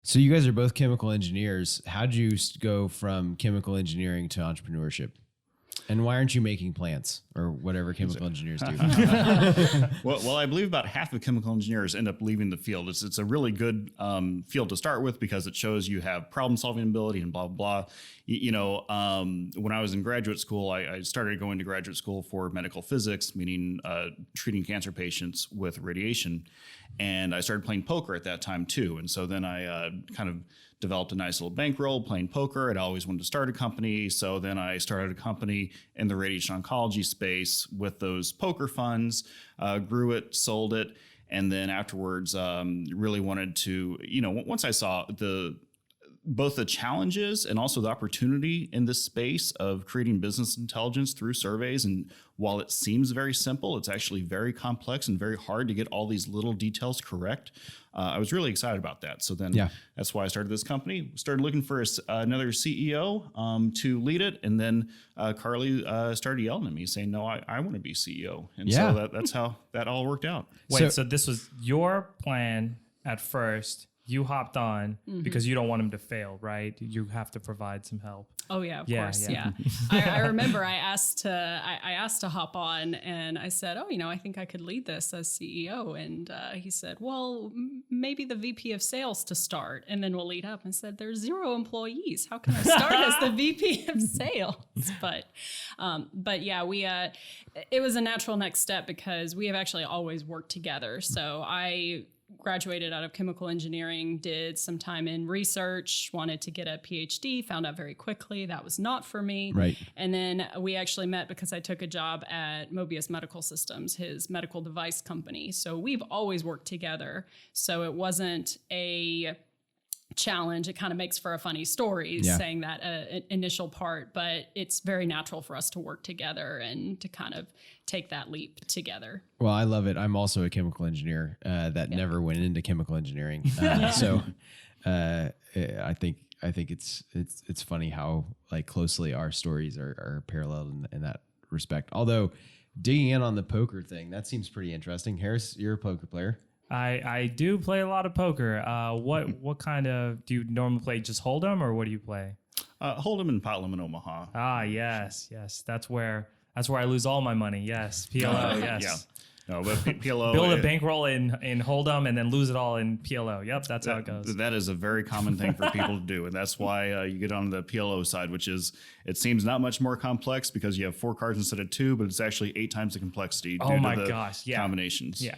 So you guys are both chemical engineers. How'd you go from chemical engineering to entrepreneurship? And why aren't you making plants or whatever chemical engineers do? Well, I believe about half of chemical engineers end up leaving the field. It's a really good field to start with because it shows you have problem solving ability and blah, blah, blah. When I was in graduate school, I started going to graduate school for medical physics, meaning treating cancer patients with radiation. And I started playing poker at that time too. And so then I kind of developed a nice little bankroll playing poker. I'd always wanted to start a company. So then I started a company in the radiation oncology space with those poker funds, grew it, sold it. And then afterwards, really wanted to, once I saw both the challenges and also the opportunity in this space of creating business intelligence through surveys. And while it seems very simple, it's actually very complex and very hard to get all these little details correct. I was really excited about that. So then that's why I started this company, started looking for another CEO to lead it. And then Carly started yelling at me saying, no, I want to be CEO. And so that's how that all worked out. Wait, so this was your plan at first. You hopped on because you don't want him to fail, right? You have to provide some help. Oh yeah, of course, yeah. I remember I asked to hop on, and I said, I think I could lead this as CEO. And he said, well, maybe the VP of sales to start, and then we'll lead up. And said, there's 0 employees. How can I start as the VP of sales? But yeah, it was a natural next step because we have actually always worked together. So I graduated out of chemical engineering, did some time in research, wanted to get a PhD, found out very quickly that was not for me. Right. And then we actually met because I took a job at Mobius Medical Systems, his medical device company. So we've always worked together. So it wasn't a challenge. It kind of makes for a funny story saying that initial part, but it's very natural for us to work together and to kind of take that leap together. Well, I love it. I'm also a chemical engineer that never went into chemical engineering. So I think it's funny how like closely our stories are paralleled in that respect. Although digging in on the poker thing, that seems pretty interesting. Harris, you're a poker player. I do play a lot of poker. What kind of, do you normally play just Hold'em or what do you play? Hold'em and Pot Limit Omaha. Ah, yes. That's where I lose all my money. Yes. PLO. Yes. Yeah. No, but PLO. Build a bankroll in Hold'em and then lose it all in PLO. Yep. That's how it goes. That is a very common thing for people to do. And that's why you get on the PLO side, which is, it seems not much more complex because you have 4 cards instead of 2, but it's actually 8 times the complexity due to the combinations. Yeah.